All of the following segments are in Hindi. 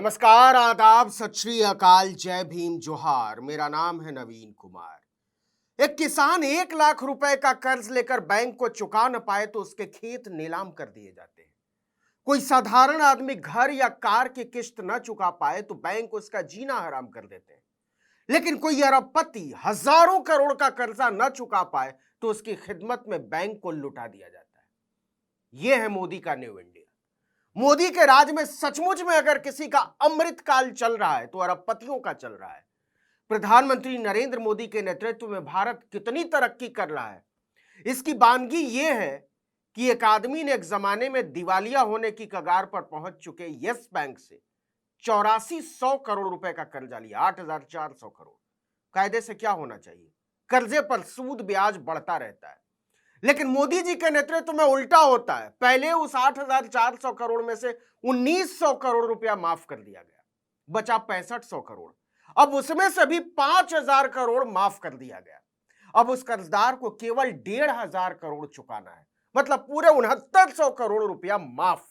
नमस्कार, आदाब, सत श्री अकाल, जय भीम, जोहार। मेरा नाम है नवीन कुमार। एक किसान 1 लाख रुपए का कर्ज लेकर बैंक को चुका न पाए तो उसके खेत नीलाम कर दिए जाते हैं। कोई साधारण आदमी घर या कार की किस्त न चुका पाए तो बैंक उसका जीना हराम कर देते हैं। लेकिन कोई अरबपति हजारों करोड़ का कर्जा न चुका पाए तो उसकी खिदमत में बैंक को लुटा दिया जाता है। यह है मोदी का न्यू इंडिया। मोदी के राज में सचमुच में अगर किसी का अमृत काल चल रहा है तो अरबपतियों का चल रहा है। प्रधानमंत्री नरेंद्र मोदी के नेतृत्व में भारत कितनी तरक्की कर रहा है, इसकी बानगी यह है कि एक आदमी ने एक जमाने में दिवालिया होने की कगार पर पहुंच चुके यस बैंक से 8400 करोड़ रुपए का कर्जा लिया। 8400 करोड़। कायदे से क्या होना चाहिए? कर्जे पर सूद ब्याज बढ़ता रहता है, लेकिन मोदी जी के नेतृत्व में उल्टा होता है। पहले उस 8400 करोड़ में से 1900 करोड़ रुपया माफ कर दिया गया, बचा 6500 करोड़। अब उसमें से भी 5000 करोड़ माफ कर दिया गया। अब उस कर्जदार को केवल 1500 करोड़ चुकाना है, मतलब पूरे 6900 करोड़ रुपया माफ।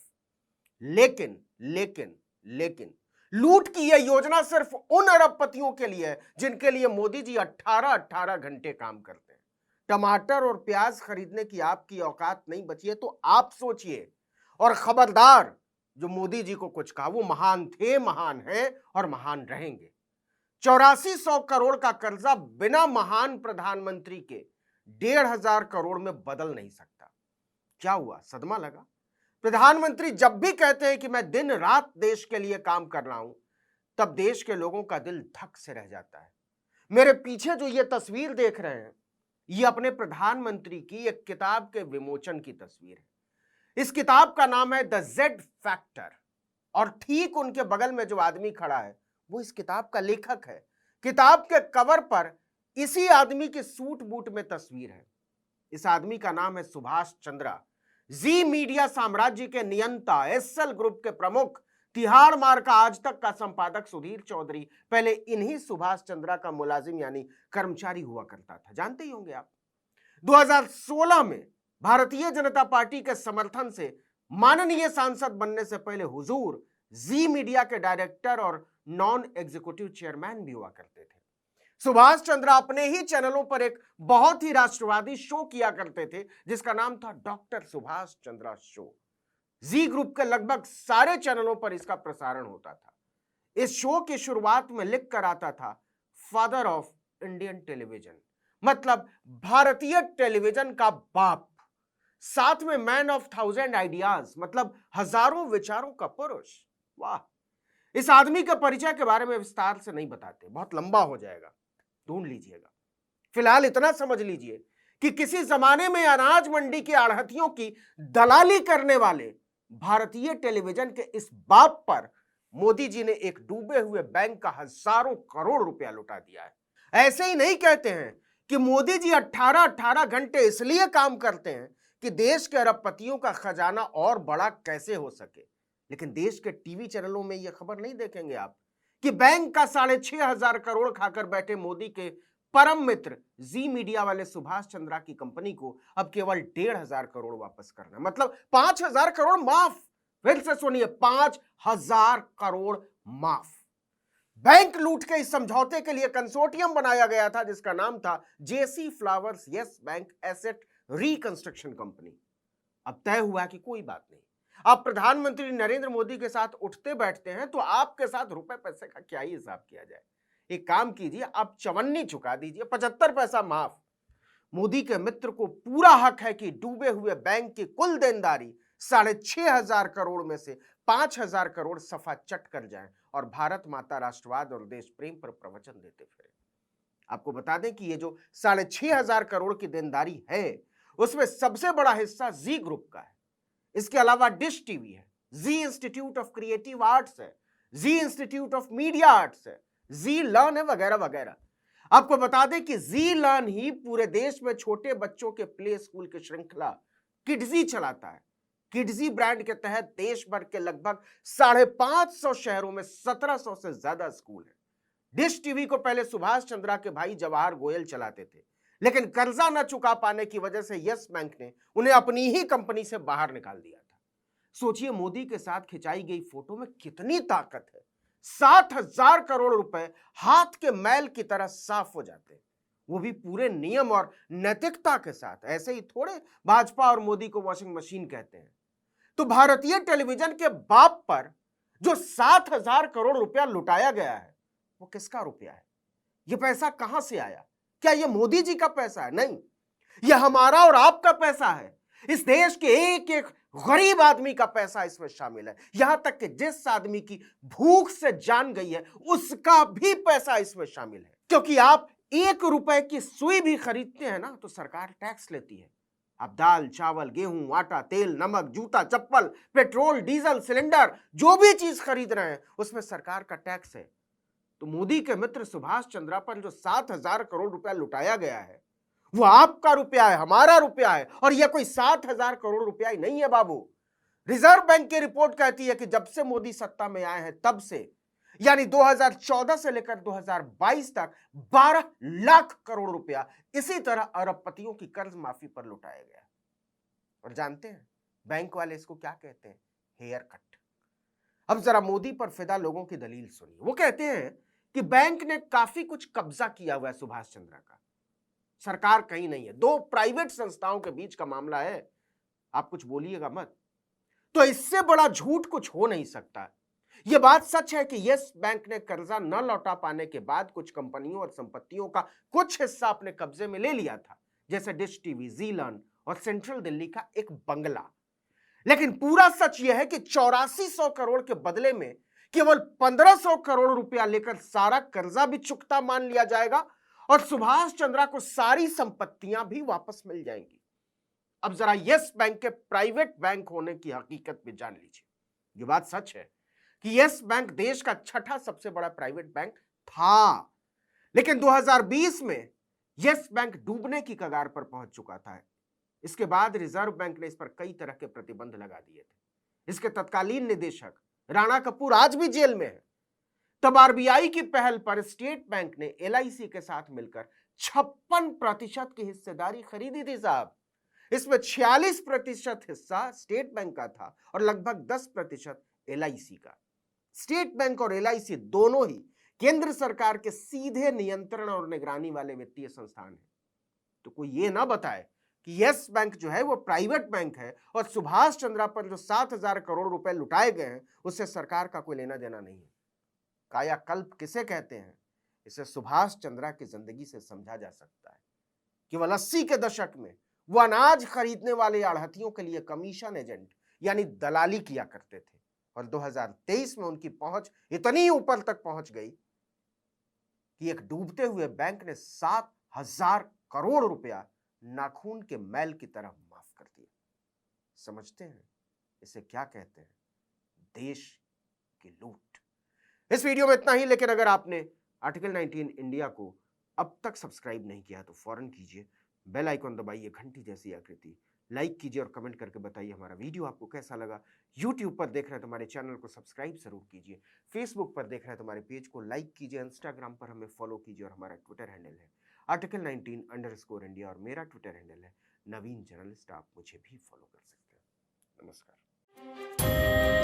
लेकिन लेकिन लेकिन लूट की यह योजना सिर्फ उन अरबपतियों के लिए है जिनके लिए मोदी जी 18-18 घंटे काम करते हैं। टमाटर और प्याज खरीदने की आपकी औकात नहीं बची है तो आप सोचिए। और खबरदार, जो मोदी जी को कुछ कहा, वो महान थे, महान हैं और महान रहेंगे। 8400 करोड़ का कर्जा बिना महान प्रधानमंत्री के 1500 करोड़ में बदल नहीं सकता। क्या हुआ? सदमा लगा? प्रधानमंत्री जब भी कहते हैं कि मैं दिन रात देश के लिए काम कर रहा हूं, तब देश के लोगों का दिल धक से रह जाता है। मेरे पीछे जो ये तस्वीर देख रहे हैं, ये अपने प्रधानमंत्री की एक किताब के विमोचन की तस्वीर है। इस किताब का नाम है द जेड फैक्टर, और ठीक उनके बगल में जो आदमी खड़ा है वो इस किताब का लेखक है। किताब के कवर पर इसी आदमी के सूट बूट में तस्वीर है। इस आदमी का नाम है सुभाष चंद्रा, जी मीडिया साम्राज्य के नियंता, एसएल ग्रुप के प्रमुख, तिहाड़ मार का आज तक का संपादक सुधीर चौधरी पहले इन्हीं सुभाष चंद्रा का मुलाजिम यानी कर्मचारी हुआ करता था। जानते ही होंगे आप। 2016 में भारतीय जनता पार्टी के समर्थन से माननीय सांसद बनने से पहले हुजूर जी मीडिया के डायरेक्टर और नॉन एग्जीक्यूटिव चेयरमैन भी हुआ करते थे। सुभाष चंद्रा अपने ही चैनलों पर एक बहुत ही राष्ट्रवादी शो किया करते थे जिसका नाम था डॉक्टर सुभाष चंद्रा शो। जी ग्रुप के लगभग सारे चैनलों पर इसका प्रसारण होता था। इस शो की शुरुआत में लिख कर आता था फादर ऑफ इंडियन टेलीविजन, मतलब भारतीय टेलीविजन का बाप। साथ में मैन ऑफ 1000 आइडियाज, मतलब हजारों विचारों का पुरुष। वाह! इस आदमी के परिचय के बारे में विस्तार से नहीं बताते, बहुत लंबा हो जाएगा, ढूंढ लीजिएगा। फिलहाल इतना समझ लीजिए कि किसी जमाने में अनाज मंडी के आढ़तियों की दलाली करने वाले भारतीय टेलीविजन के इस बाप पर मोदी जी ने एक डूबे हुए बैंक का हजारों करोड़ रुपया लुटा दिया है। ऐसे ही नहीं कहते हैं कि मोदी जी 18-18 घंटे इसलिए काम करते हैं कि देश के अरबपतियों का खजाना और बड़ा कैसे हो सके। लेकिन देश के टीवी चैनलों में यह खबर नहीं देखेंगे आप कि बैंक का 6500 करोड़ खाकर बैठे मोदी के परम मित्र जी मीडिया वाले सुभाष चंद्रा की कंपनी को अब केवल 1500 करोड़ वापस करना, मतलब 5000 करोड़ माफ। फिर से सुनिए, 5000 करोड़ माफ। बैंक लूट के इस समझौते के लिए कंसोर्टियम बनाया गया था जिसका नाम था JC Flowers Yes Bank asset reconstruction company. अब तय हुआ कि कोई बात नहीं, आप प्रधानमंत्री नरेंद्र मोदी के साथ उठते बैठते हैं तो आपके साथ रुपए पैसे का क्या ही हिसाब किया जाए। एक काम कीजिए, आप 54 चुका दीजिए, 75 पैसा माफ। मोदी के मित्र को पूरा हक है कि डूबे हुए बैंक की कुल देनदारी 6500 करोड़ में से 5000 करोड़ सफा चट कर जाए और भारत माता, राष्ट्रवाद और देश प्रेम पर प्रवचन देते फिरे। आपको बता दें कि ये जो 6500 करोड़ की देनदारी है उसमें सबसे बड़ा हिस्सा जी ग्रुप का है। इसके अलावा डिश टीवी है, जी इंस्टीट्यूट ऑफ क्रिएटिव आर्ट्स है, जी इंस्टीट्यूट ऑफ मीडिया आर्ट्स है, जी लर्न है, वगैरह वगैरह। आपको बता दें कि जी लर्न ही पूरे देश में छोटे बच्चों के प्ले स्कूल की श्रृंखला किड्जी चलाता है। किड्जी ब्रांड के तहत देश भर के लगभग 550 शहरों में 1700 से ज्यादा स्कूल है। डिश टीवी को पहले सुभाष चंद्रा के भाई जवाहर गोयल चलाते थे, लेकिन कर्जा न चुका पाने की वजह से यस बैंक ने उन्हें अपनी ही कंपनी से बाहर निकाल दिया था। सोचिए, मोदी के साथ खिंचाई गई फोटो में कितनी ताकत है। 60,000 करोड़ रुपए हाथ के मैल की तरह साफ हो जाते हैं, वो भी पूरे नियम और नैतिकता के साथ। ऐसे ही थोड़े भाजपा और मोदी को वॉशिंग मशीन कहते हैं। तो भारतीय टेलीविजन के बाप पर जो 7,000 करोड़ रुपया लुटाया गया है, वो किसका रुपया है? ये पैसा कहां से आया? क्या ये मोदी जी का पैसा है? नहीं, यह हमारा और आपका पैसा है। इस देश के एक एक गरीब आदमी का पैसा इसमें शामिल है। यहां तक कि जिस आदमी की भूख से जान गई है, उसका भी पैसा इसमें शामिल है। क्योंकि आप 1 रुपए की सुई भी खरीदते हैं ना, तो सरकार टैक्स लेती है। आप दाल, चावल, गेहूं, आटा, तेल, नमक, जूता, चप्पल, पेट्रोल, डीजल, सिलेंडर, जो भी चीज खरीद रहे हैं, उसमें सरकार का टैक्स है। तो मोदी के मित्र सुभाष चंद्रा पर जो 7,000 करोड़ रुपया लुटाया गया है, वो आपका रुपया है, हमारा रुपया है। और यह कोई 7,000 करोड़ रुपया ही नहीं है बाबू। रिजर्व बैंक की रिपोर्ट कहती है कि जब से मोदी सत्ता में आए हैं, तब से यानी 2014 से लेकर 2022 तक 12 लाख करोड़ रुपया इसी तरह अरबपतियों की कर्ज माफी पर लुटाया गया। और जानते हैं बैंक वाले इसको क्या कहते हैं? Hair cut. अब जरा मोदी पर फिदा लोगों की दलील सुनिए। वो कहते हैं कि बैंक ने काफी कुछ कब्जा किया हुआ है सुभाष चंद्रा का, सरकार कहीं नहीं है, 2 प्राइवेट संस्थाओं के बीच का मामला है, आप कुछ बोलिएगा मत। तो इससे बड़ा झूठ कुछ हो नहीं सकता। यह बात सच है कि यस बैंक ने कर्जा न लौटा पाने के बाद कुछ कंपनियों और संपत्तियों का कुछ हिस्सा अपने कब्जे में ले लिया था, जैसे डिश टीवी, जीलन और सेंट्रल दिल्ली का एक बंगला। लेकिन पूरा सच यह है कि 8400 करोड़ के बदले में केवल 1500 करोड़ रुपया लेकर सारा कर्जा भी चुकता मान लिया जाएगा और सुभाष चंद्रा को सारी संपत्तियां भी वापस मिल जाएंगी। अब जरा यस बैंक के प्राइवेट बैंक होने की हकीकत भी जान लीजिए। यह बात सच है कि यस बैंक देश का 6ठा सबसे बड़ा प्राइवेट बैंक था, लेकिन 2020 में यस बैंक डूबने की कगार पर पहुंच चुका था। इसके बाद रिजर्व बैंक ने इस पर कई तरह के प्रतिबंध लगा दिए थे। इसके तत्कालीन निदेशक राणा कपूर आज भी जेल में है। तब आरबीआई की पहल पर स्टेट बैंक ने एलआईसी के साथ मिलकर 56% की हिस्सेदारी खरीदी थी साहब। इसमें 46% हिस्सा स्टेट बैंक का था और लगभग 10% एलआईसी का। स्टेट बैंक और एलआईसी दोनों ही केंद्र सरकार के सीधे नियंत्रण और निगरानी वाले वित्तीय संस्थान हैं। तो कोई ये ना बताए कि यस बैंक जो है वो प्राइवेट बैंक है और सुभाष चंद्रा पर जो 7,000 करोड़ रुपए लुटाए गए हैं, उससे सरकार का कोई लेना देना नहीं है। कायाकल्प किसे कहते हैं, इसे सुभाष चंद्रा की जिंदगी से समझा जा सकता है। केवल 80 के दशक में वो अनाज खरीदने वाले आढ़तियों के लिए कमीशन एजेंट यानी दलाली किया करते थे और 2023 में उनकी पहुंच इतनी ऊपर तक पहुंच गई कि एक डूबते हुए बैंक ने 7,000 करोड़ रुपया नाखून के मैल की तरह माफ कर दिया। समझते हैं इसे क्या कहते हैं? देश की लूट। इस वीडियो में इतना ही, लेकिन अगर आपने आर्टिकल 19 इंडिया को अब तक सब्सक्राइब नहीं किया तो फौरन कीजिए, बेल आइकॉन दबाइए, घंटी जैसी आकृति, लाइक कीजिए और कमेंट करके बताइए हमारा वीडियो आपको कैसा लगा। यूट्यूब पर देख रहे हैं तो हमारे चैनल को सब्सक्राइब जरूर कीजिए, फेसबुक पर देख रहे हैं तो हमारे पेज को लाइक कीजिए, इंस्टाग्राम पर हमें फॉलो कीजिए और हमारा ट्विटर हैंडल है article19_India और मेरा ट्विटर हैंडल है नवीन जर्नलिस्ट। आप मुझे भी फॉलो कर सकते हैं। नमस्कार।